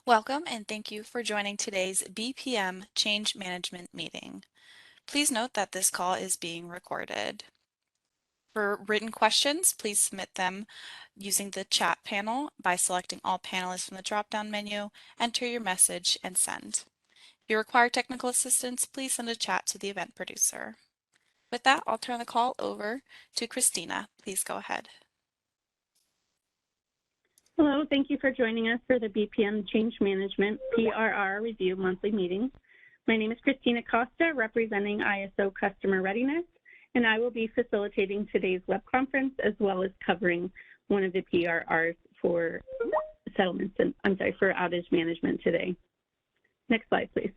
Welcome and thank you for joining today's BPM Change Management meeting. Please note that this call is being recorded. For written questions, please submit them using the chat panel by selecting all panelists from the drop-down menu, enter your message, and send. If you require technical assistance, please send a chat to the event producer. With that, I'll turn the call over to Christina. Please go ahead. Hello, thank you for joining us for the BPM Change Management PRR Review Monthly Meeting. My name is Christina Costa, representing ISO Customer Readiness, and I will be facilitating today's web conference as well as covering one of the PRRs for settlements and for outage management today. Next slide, please.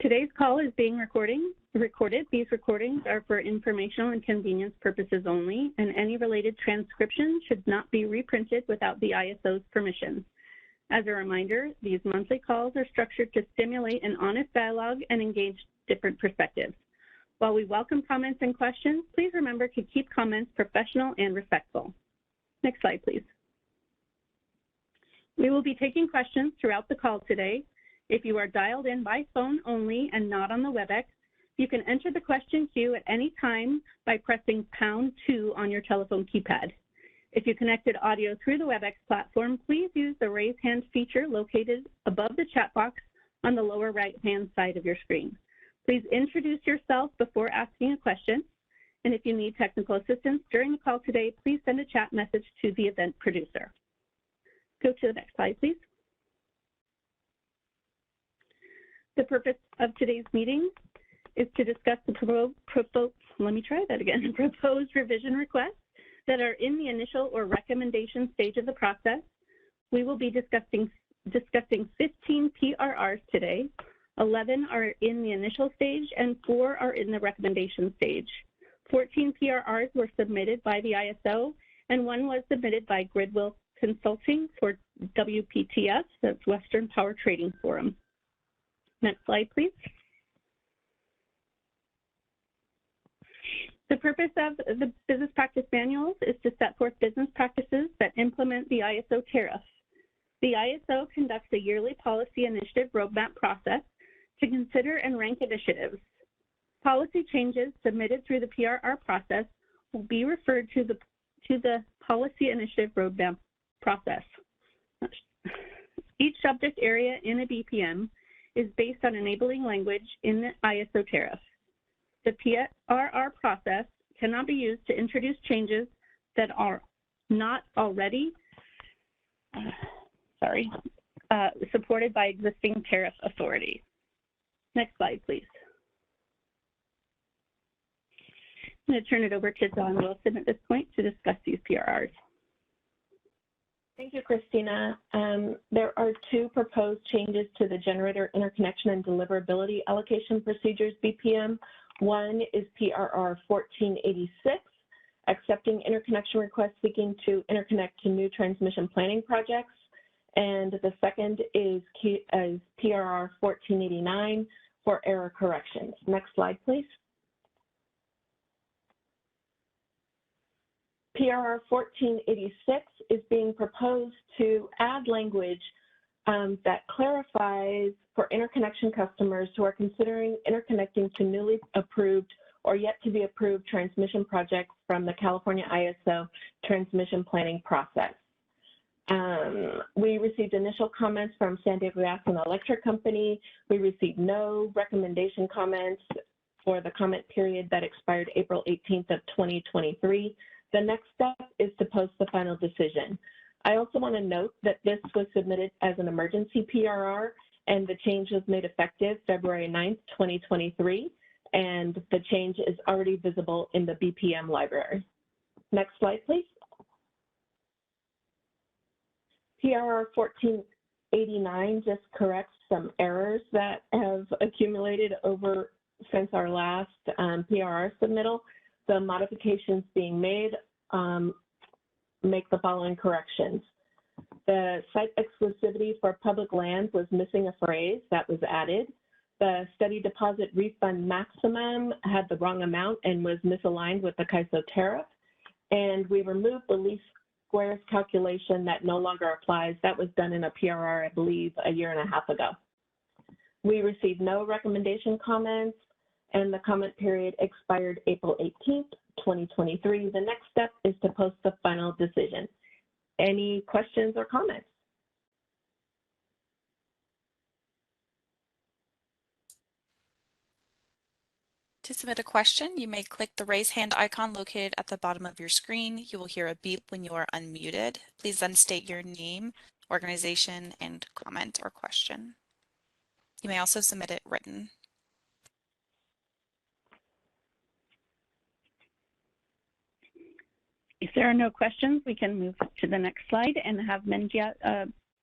Today's call is being recorded. These recordings are for informational and convenience purposes only, and any related transcription should not be reprinted without the ISO's permission. As a reminder, these monthly calls are structured to stimulate an honest dialogue and engage different perspectives. While we welcome comments and questions, please remember to keep comments professional and respectful. Next slide, please. We will be taking questions throughout the call today. If you are dialed in by phone only and not on the WebEx, you can enter the question queue at any time by pressing #2 on your telephone keypad. If you connected audio through the WebEx platform, please use the raise hand feature located above the chat box on the lower right-hand side of your screen. Please introduce yourself before asking a question. And if you need technical assistance during the call today, please send a chat message to the event producer. Go to the next slide, please. The purpose of today's meeting is to discuss the proposed revision requests that are in the initial or recommendation stage of the process. We will be discussing 15 PRRs today. 11 are in the initial stage and 4 are in the recommendation stage. 14 PRRs were submitted by the ISO and 1 was submitted by Gridwill Consulting for WPTF, that's Western Power Trading Forum. Next slide, please. The purpose of the business practice manuals is to set forth business practices that implement the ISO tariff. The ISO conducts a yearly policy initiative roadmap process to consider and rank initiatives. Policy changes submitted through the PRR process will be referred to the policy initiative roadmap process. Each subject area in a BPM is based on enabling language in the ISO tariff. The PRR process cannot be used to introduce changes that are not already supported by existing tariff authority. Next slide, please. I'm going to turn it over to Dawn Wilson at this point to discuss these PRRs. Thank you, Christina. There are 2 proposed changes to the generator interconnection and deliverability allocation procedures BPM. One is PRR 1486, accepting interconnection requests seeking to interconnect to new transmission planning projects. And the second is PRR 1489 for error corrections. Next slide, please. PRR 1486 is being proposed to add language that clarifies for interconnection customers who are considering interconnecting to newly approved or yet to be approved transmission projects from the California ISO transmission planning process. We received initial comments from San Diego Gas and Electric Company. We received no recommendation comments for the comment period that expired April 18th of 2023. The next step is to post the final decision. I also want to note that this was submitted as an emergency PRR and the change was made effective February 9th, 2023, and the change is already visible in the BPM library. Next slide, please. PRR 1489 just corrects some errors that have accumulated over since our last PRR submittal. The modifications being made make the following corrections. The site exclusivity for public lands was missing a phrase that was added. The study deposit refund maximum had the wrong amount and was misaligned with the CAISO tariff. And we removed the lease squares calculation that no longer applies. That was done in a PRR, I believe, a year and a half ago. We received no recommendation comments, and the comment period expired April 18th, 2023. The next step is to post the final decision. Any questions or comments? To submit a question, you may click the raise hand icon located at the bottom of your screen. You will hear a beep when you are unmuted. Please then state your name, organization, and comment or question. You may also submit it written. If there are no questions, we can move to the next slide and have Menjia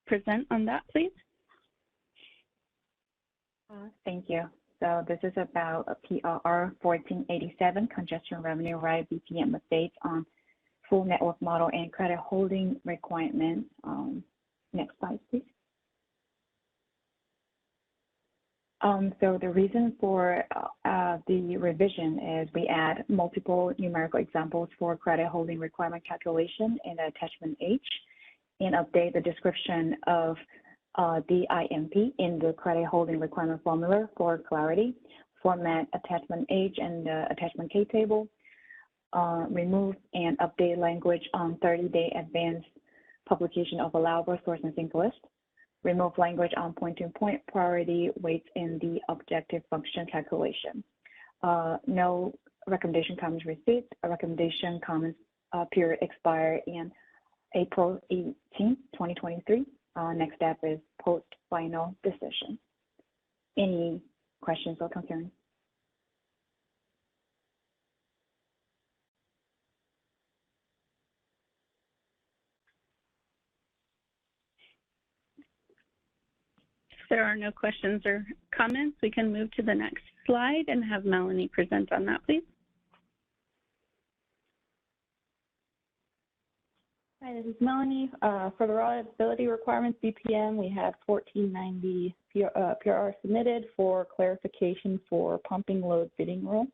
present on that, please. Thank you. So this is about a PRR 1487, congestion revenue right BPM updates on full network model and credit holding requirements. Next slide, please. So the reason for the revision is we add multiple numerical examples for credit holding requirement calculation in attachment H and update the description of the IMP in the credit holding requirement formula for clarity, format attachment H and the attachment K table, remove and update language on 30-day advance publication of allowable source and sink list, remove language on point-to-point priority weights in the objective function calculation. No recommendation comments received. A recommendation comments period expire in April 18, 2023. Next step is post final decision. Any questions or concerns? If there are no questions or comments, we can move to the next slide and have Melanie present on that, please. Hi, this is Melanie. For the reliability requirements BPM, we had 1490 PRR submitted for clarification for pumping load bidding rule.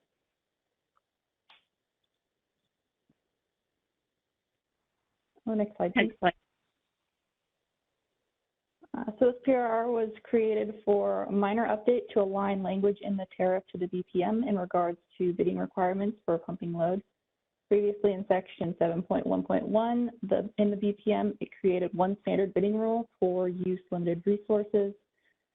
Next slide, please. Next slide. So this PRR was created for a minor update to align language in the tariff to the BPM in regards to bidding requirements for pumping load. Previously in section 7.1.1, in the BPM, it created one standard bidding rule for use limited resources.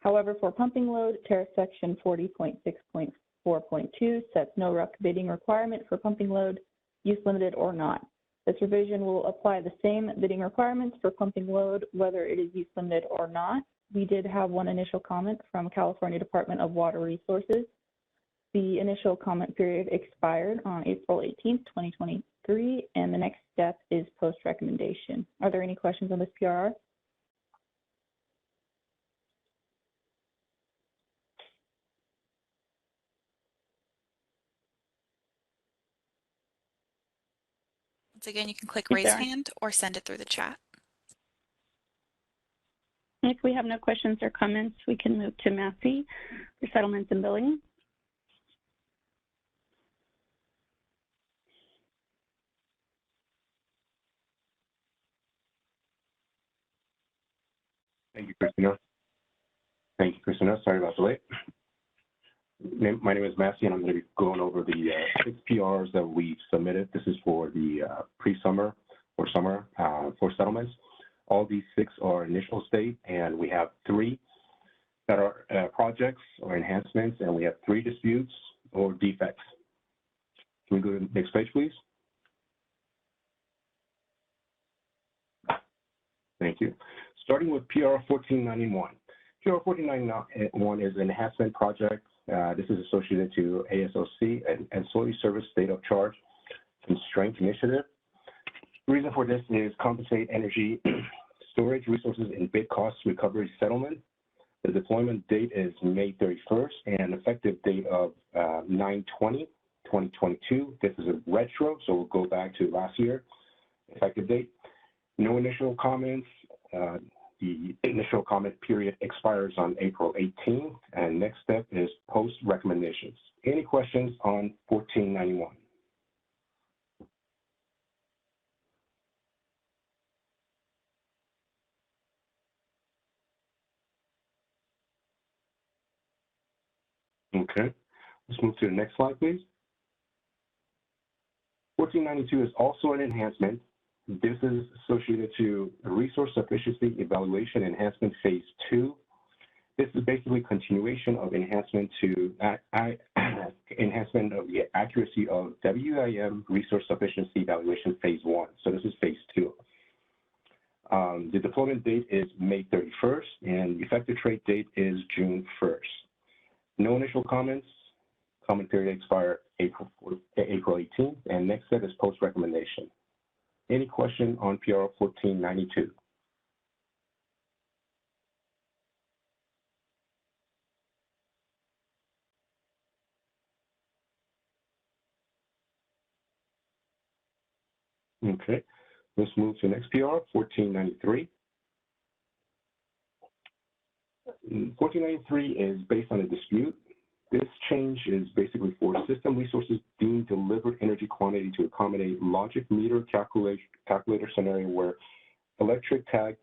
However, for pumping load, tariff section 40.6.4.2 sets no bidding requirement for pumping load, use limited or not. This revision will apply the same bidding requirements for pumping load, whether it is use limited or not. We did have one initial comment from California Department of Water Resources. The initial comment period expired on April 18th, 2023, and the next step is post-recommendation. Are there any questions on this PRR? Once again, you can click raise hand or send it through the chat. If we have no questions or comments, we can move to Massey for settlements and billing. Thank you, Christina. Sorry about the late. My name is Massey, and I'm going to be going over the 6 PRs that we submitted. This is for the pre-summer or summer for settlements. All these 6 are initial state, and we have 3 that are projects or enhancements, and we have 3 disputes or defects. Can we go to the next page, please? Thank you. Starting with PR 1491. PR 1491 is an enhancement project. This is associated to ASOC, an Ancillary Service State of Charge Constraint Initiative. The reason for this is compensate energy storage resources in bid cost recovery settlement. The deployment date is May 31st and effective date of 9/20/2022. This is a retro, so we'll go back to last year. Effective date. No initial comments. The initial comment period expires on April 18th, and next step is post recommendations. Any questions on 1491? Okay, let's move to the next slide, please. 1492 is also an enhancement. This is associated to Resource Sufficiency Evaluation Enhancement Phase 2. This is basically continuation of enhancement to enhancement of the accuracy of WIM Resource Sufficiency Evaluation Phase 1. So this is Phase 2. The deployment date is May 31st, and the effective trade date is June 1st. No initial comments. Comment period expire April 18th, and next step is post recommendation. Any question on PR 1492? Okay, let's move to the next PR 1493. 1493 is based on a dispute. This change is basically for system resources deemed delivered energy quantity to accommodate logic meter calculator scenario where electronic tag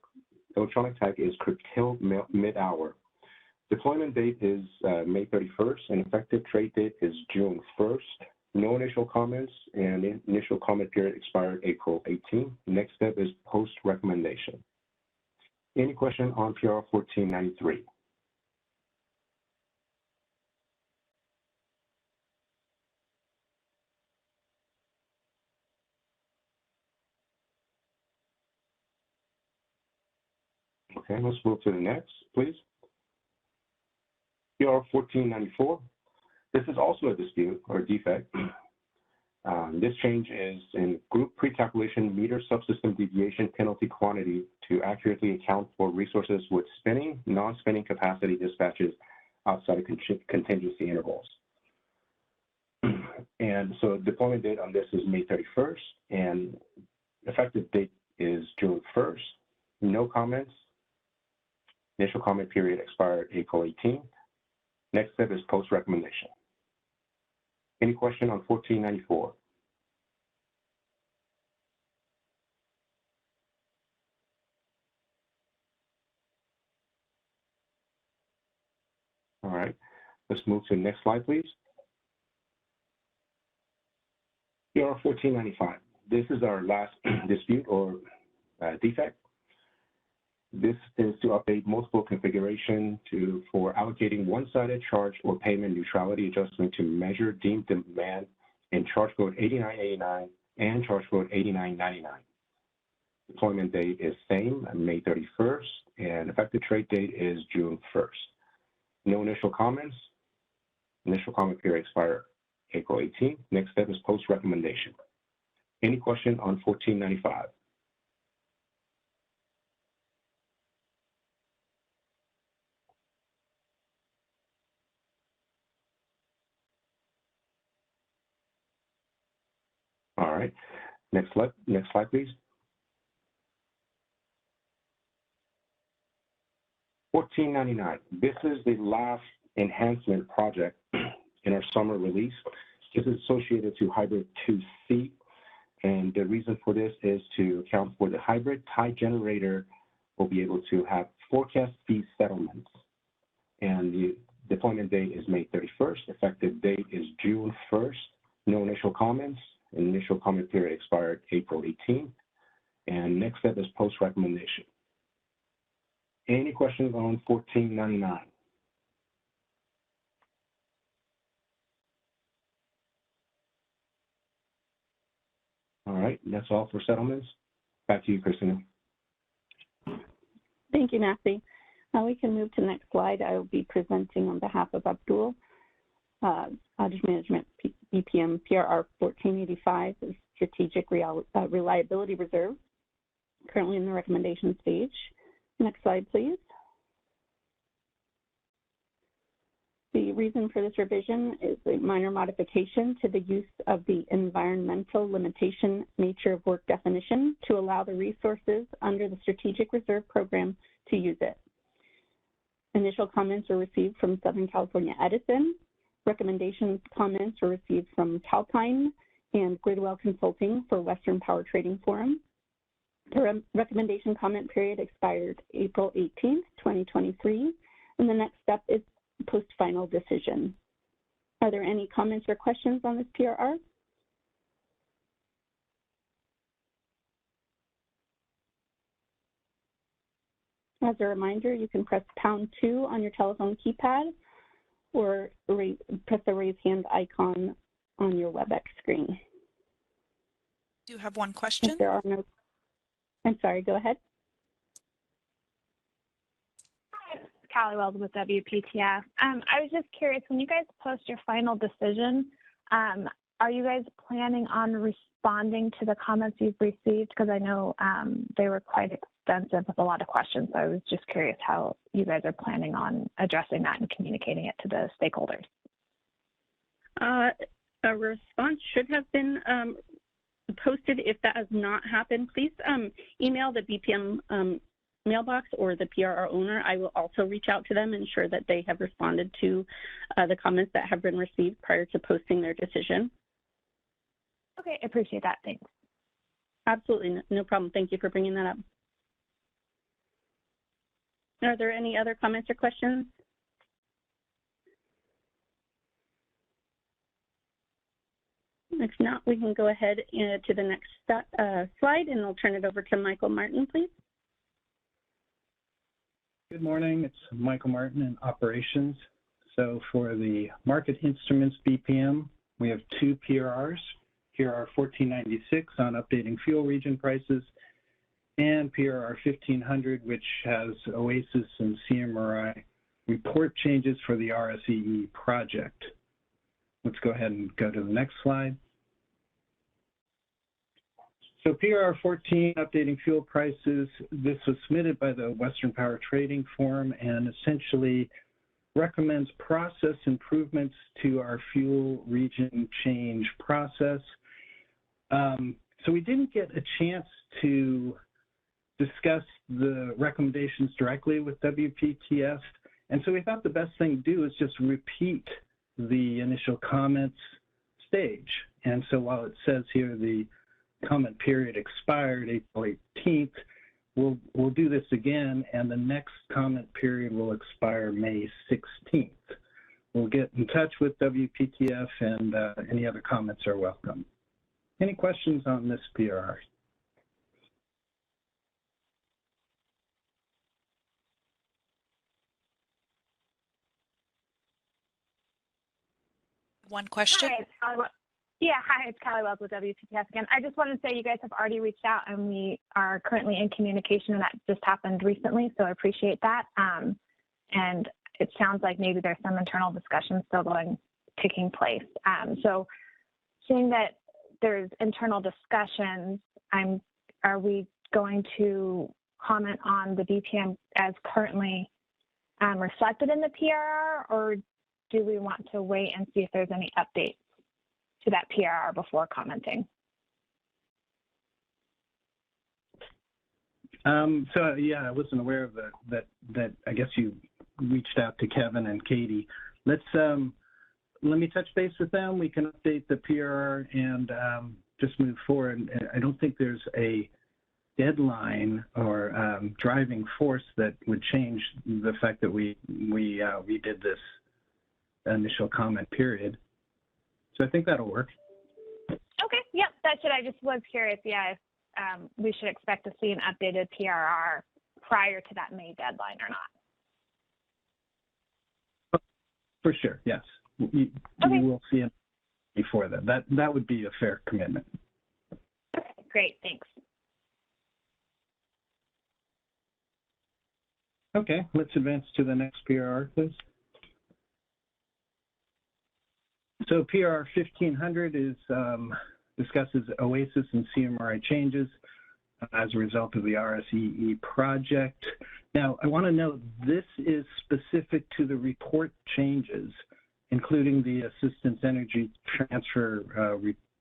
is curtailed mid-hour. Deployment date is May 31st, and effective trade date is June 1st. No initial comments, and the initial comment period expired April 18th. Next step is post recommendation. Any question on PR 1493? Okay, let's move to the next, please. PR 1494. This is also a dispute or defect. This change is in group pre-calculation meter subsystem deviation penalty quantity to accurately account for resources with spinning, non-spinning capacity dispatches outside of contingency intervals. And so deployment date on this is May 31st, and effective date is June 1st. No comments. Initial comment period expired April 18th. Next step is post recommendation. Any question on 1494? All right, let's move to the next slide, please. PR 1495. This is our last dispute or defect. This is to update multiple configuration for allocating one-sided charge or payment neutrality adjustment to measure deemed demand in charge code 8989 and charge code 8999. Deployment date is same, May 31st, and effective trade date is June 1st. No initial comments. Initial comment period expire April 18th. Next step is post recommendation. Any question on 1495? All right, next slide, please. 1499. This is the last enhancement project in our summer release. This is associated to Hybrid 2C, and the reason for this is to account for the hybrid tie generator will be able to have forecast fee settlements. And the deployment date is May 31st. Effective date is June 1st. No initial comments. Initial comment period expired April 18th. And next step is post recommendation. Any questions on 1499? All right, that's all for settlements. Back to you, Christina. Thank you, Matthew. Now we can move to the next slide. I will be presenting on behalf of Abdul. Outage Management BPM PRR 1485 is Strategic Reliability Reserve, currently in the recommendation stage. Next slide, please. The reason for this revision is a minor modification to the use of the environmental limitation nature of work definition to allow the resources under the Strategic Reserve Program to use it. Initial comments were received from Southern California Edison. Recommendation comments were received from Calpine and Gridwell Consulting for Western Power Trading Forum. The recommendation comment period expired April 18th, 2023, and the next step is post-final decision. Are there any comments or questions on this PRR? As a reminder, you can press #2 on your telephone keypad or press the raise hand icon on your WebEx screen. Do you have one question? If there are no, I'm sorry, go ahead. Hi, Callie Wells with WPTF. I was just curious, when you guys post your final decision, are you guys planning on responding to the comments you've received? Because I know they were quite extensive with a lot of questions. So I was just curious how you guys are planning on addressing that and communicating it to the stakeholders. A response should have been posted. If that has not happened, please email the BPM mailbox or the PRR owner. I will also reach out to them and ensure that they have responded to the comments that have been received prior to posting their decision. Okay, I appreciate that. Thanks. Absolutely, no problem. Thank you for bringing that up. Are there any other comments or questions? If not, we can go ahead to the next slide, and I'll turn it over to Michael Martin, please. Good morning, it's Michael Martin in operations. So for the market instruments BPM, we have two PRRs, PRR 1496 on updating fuel region prices, and PRR 1500, which has OASIS and CMRI report changes for the RSEE project. Let's go ahead and go to the next slide. So PRR 14, updating fuel prices, this was submitted by the Western Power Trading Forum and essentially recommends process improvements to our fuel region change process. So we didn't get a chance to discuss the recommendations directly with WPTF, and so we thought the best thing to do is just repeat the initial comments stage. And so while it says here the comment period expired April 18th, we'll do this again, and the next comment period will expire May 16th. We'll get in touch with WPTF, and any other comments are welcome. Any questions on this PRR? One question. Hi, it's Callie Wells with WPTF again. I just wanted to say you guys have already reached out and we are currently in communication, and that just happened recently, so I appreciate that. And it sounds like maybe there's some internal discussion still taking place. So seeing that there's internal discussions, are we going to comment on the BPM as currently reflected in the PRR, or do we want to wait and see if there's any updates to that PRR before commenting? So yeah, I wasn't aware of that I guess you reached out to Kevin and Katie. Let me touch base with them. We can update the PRR and just move forward. I don't think there's a deadline or driving force that would change the fact that we did this initial comment period. So I think that'll work. Okay, yep, I just was curious, yeah, if we should expect to see an updated PRR prior to that May deadline or not. For sure, yes. You will see it before that. That would be a fair commitment. Okay, great, thanks. Okay, let's advance to the next PRR, please. So PRR 1500 discusses OASIS and CMRI changes as a result of the RSEE project. Now, I want to note this is specific to the report changes, including the assistance energy transfer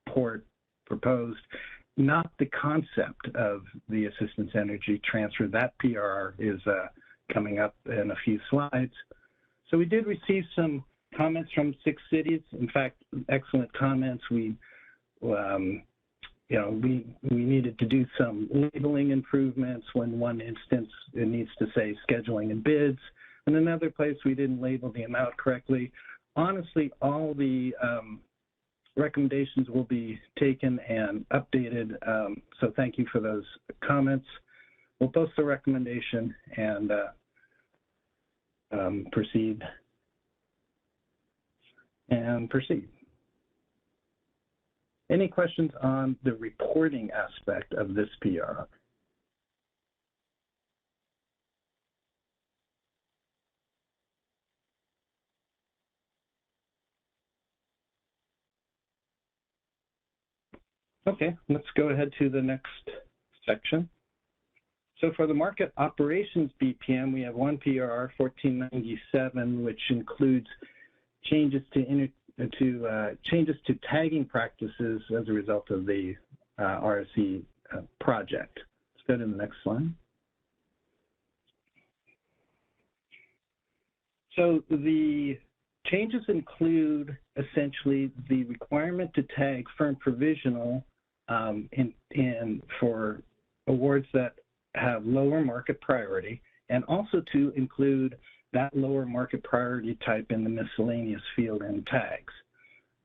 report proposed, not the concept of the assistance energy transfer. That PRR is coming up in a few slides. So we did receive some comments from 6 cities. In fact, excellent comments. We needed to do some labeling improvements. When one instance, it needs to say scheduling and bids. In another place, we didn't label the amount correctly. honestly, all the recommendations will be taken and updated. So thank you for those comments. We'll post the recommendation and proceed. Any questions on the reporting aspect of this PR? Okay, let's go ahead to the next section. So for the market operations BPM, we have one PR, 1497, which includes changes to tagging practices as a result of the RSE project. Let's go to the next slide. So the changes include essentially the requirement to tag firm provisional for awards that have lower market priority, and also to include that lower market priority type in the miscellaneous field in tags.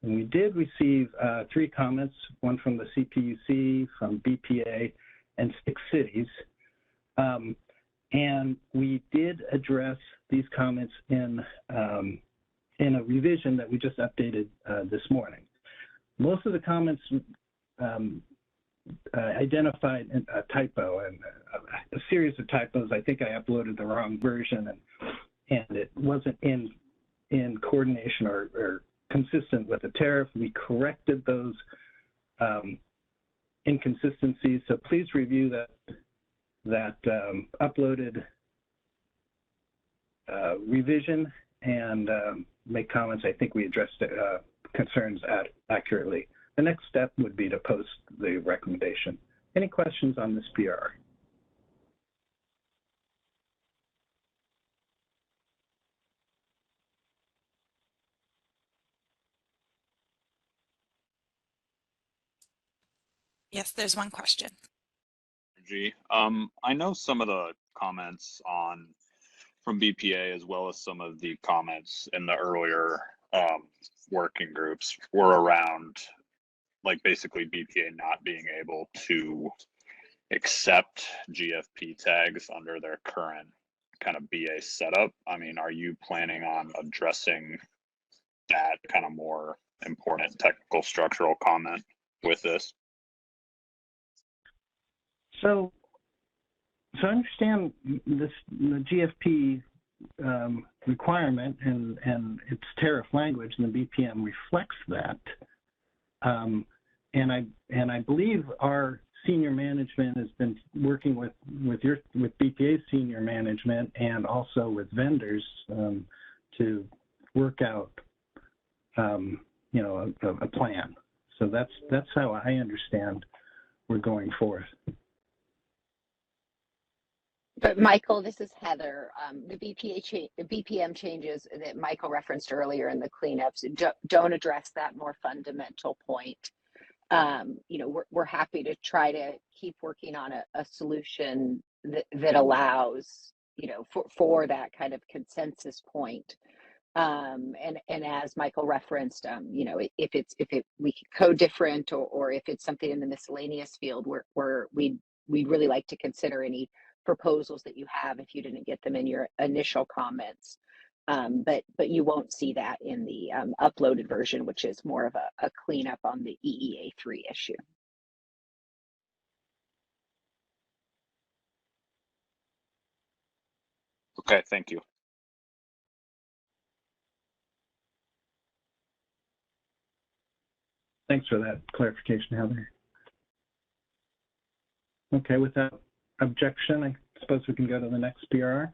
And we did receive 3 comments, one from the CPUC, from BPA, and 6 cities. And we did address these comments in a revision that we just updated this morning. Most of the comments identified a typo and a series of typos. I think I uploaded the wrong version and it wasn't in coordination or consistent with the tariff. We corrected those inconsistencies, so please review that uploaded revision and make comments. I think we addressed concerns accurately. The next step would be to post the recommendation. Any questions on this PR? Yes, there's one question. I know some of the comments from BPA, as well as some of the comments in the earlier working groups, were around like basically BPA not being able to accept GFP tags under their current kind of BA setup. I mean, are you planning on addressing that kind of more important technical structural comment with this? So I understand the GFP requirement and its tariff language, and the BPM reflects that. And I believe our senior management has been working with BPA's senior management and also with vendors to work out a plan. So that's how I understand we're going forth. But Michael, this is Heather. The BPM changes that Michael referenced earlier in the cleanups don't address that more fundamental point. We're happy to try to keep working on a solution that allows, for that kind of consensus point. And as Michael referenced, if we could code different or if it's something in the miscellaneous field, we'd really like to consider any proposals that you have if you didn't get them in your initial comments. But you won't see that in the uploaded version, which is more of a cleanup on the EEA3 issue. Okay, thank you. Thanks for that clarification, Heather. Okay, without objection, I suppose we can go to the next PR.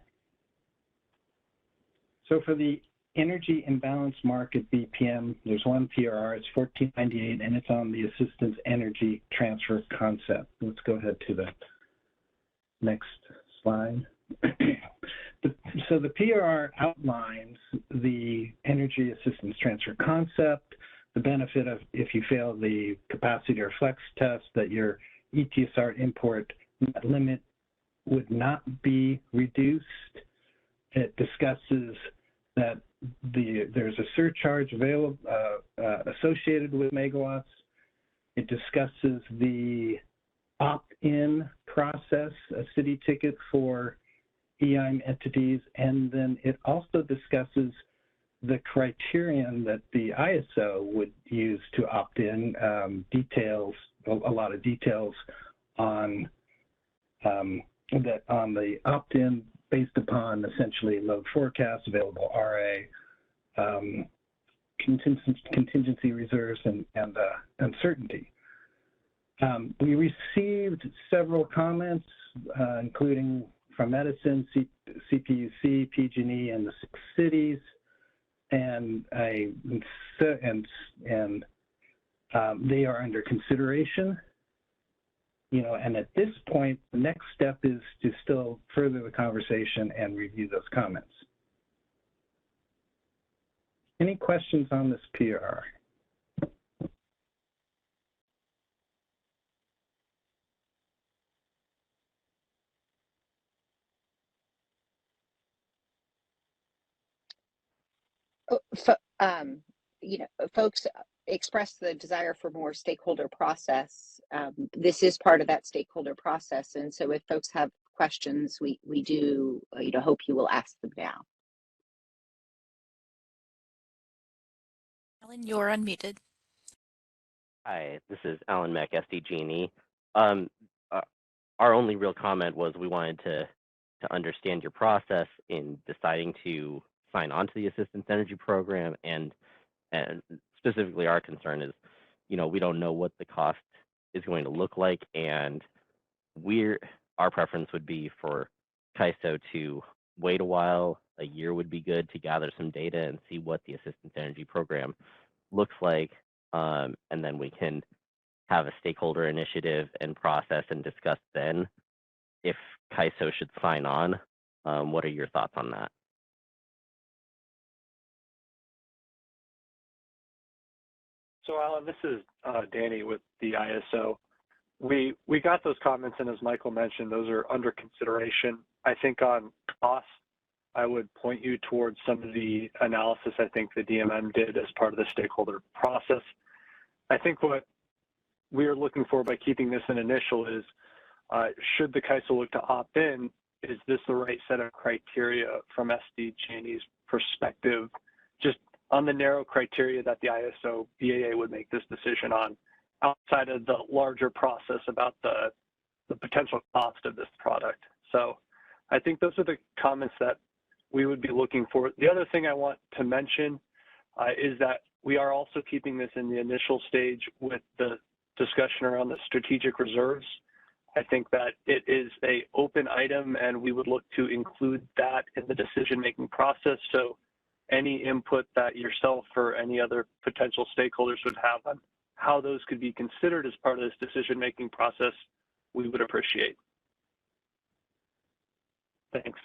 So for the energy imbalance market BPM, there's one PR, it's 1498, and it's on the assistance energy transfer concept. Let's go ahead to the next slide. So the PR outlines the energy assistance transfer concept, the benefit of if you fail the capacity or flex test, that your ETSR import limit would not be reduced. It discusses that there's a surcharge available associated with megawatts. It discusses the opt-in process, a city ticket for EIM entities, and then it also discusses the criterion that the ISO would use to opt in, details, a lot of details on on the opt-in based upon essentially load forecast, available RA, contingency reserves, and uncertainty. We received several comments, including from Edison, CPUC, PG&E, and the 6 cities, and they are under consideration. You know, and at this point, the next step is to still further the conversation and review those comments. Any questions on this PR? You know, folks express the desire for more stakeholder process. This is part of that stakeholder process, and so if folks have questions, we do you know, hope you will ask them now. Alan, you're unmuted. Hi, this is Alan Meck, SDG&E. Our only real comment was we wanted to understand your process in deciding to sign on to the Assistance Energy Program, and specifically our concern is, you know, we don't know what the cost is going to look like, and our preference would be for CAISO to wait a while. A year would be good to gather some data and see what the Assistance Energy Program looks like, and then we can have a stakeholder initiative and process and discuss then if CAISO should sign on. What are your thoughts on that? So Alan, this is Danny with the ISO. We got those comments, and as Michael mentioned, those are under consideration. I think on cost, I would point you towards some of the analysis I think the DMM did as part of the stakeholder process. I think what we are looking for by keeping this an initial is, should the CAISO look to opt in, is this the right set of criteria from SDG&E's perspective, just on the narrow criteria that the ISO BAA would make this decision on, outside of the larger process about the potential cost of this product. So I think those are the comments that we would be looking for. The other thing I want to mention is that we are also keeping this in the initial stage with the discussion around the strategic reserves. I think that it is an open item, and we would look to include that in the decision-making process. So any input that yourself or any other potential stakeholders would have on how those could be considered as part of this decision-making process, we would appreciate. Thanks.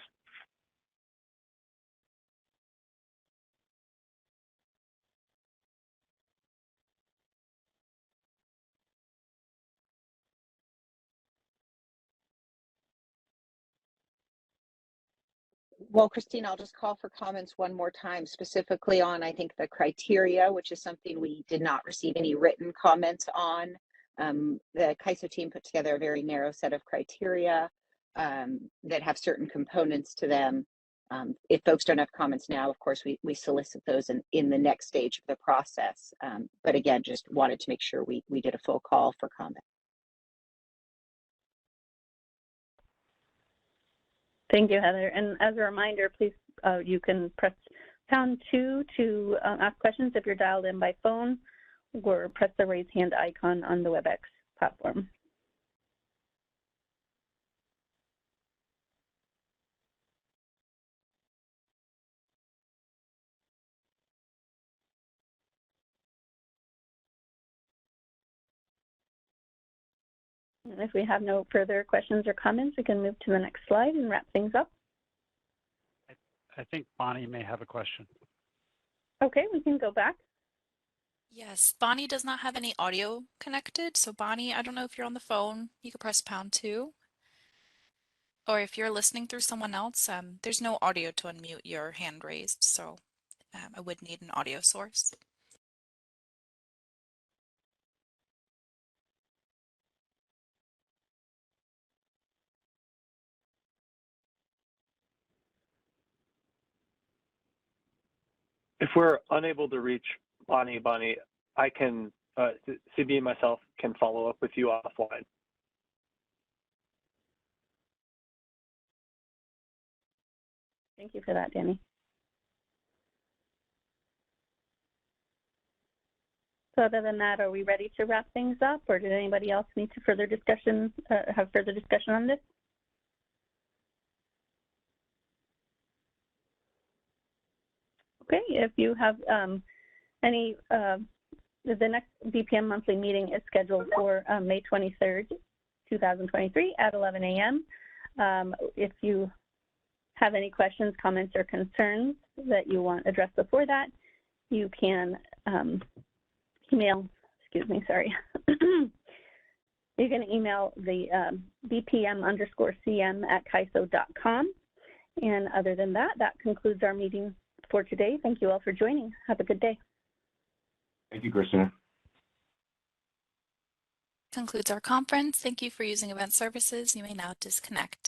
Well, Christine, I'll just call for comments one more time, specifically on, I think, the criteria, which is something we did not receive any written comments on. The CAISO team put together a very narrow set of criteria that have certain components to them. If folks don't have comments now, of course, we solicit those in the next stage of the process. But again, just wanted to make sure we did a full call for comment. Thank you, Heather. And as a reminder, please, you can press #2 to ask questions if you're dialed in by phone, or press the raise hand icon on the WebEx platform. And if we have no further questions or comments, we can move to the next slide and wrap things up. I think Bonnie may have a question. Okay, we can go back. Yes, Bonnie does not have any audio connected. So Bonnie, I don't know if you're on the phone, you could press #2. Or if you're listening through someone else, there's no audio to unmute your hand raised. So I would need an audio source. If we're unable to reach Bonnie, I can, CB and myself can follow up with you offline. Thank you for that, Danny. So other than that, are we ready to wrap things up, or did anybody else need to further discussion, have further discussion on this? Okay, if you have any, the next BPM monthly meeting is scheduled for May 23rd, 2023 at 11 a.m. If you have any questions, comments, or concerns that you want addressed before that, you can email, you can email the bpm_cm@CAISO.com. And other than that, that concludes our meeting for today. Thank you all for joining. Have a good day. Thank you, Christina. Concludes our conference. Thank you for using Event Services. You may now disconnect.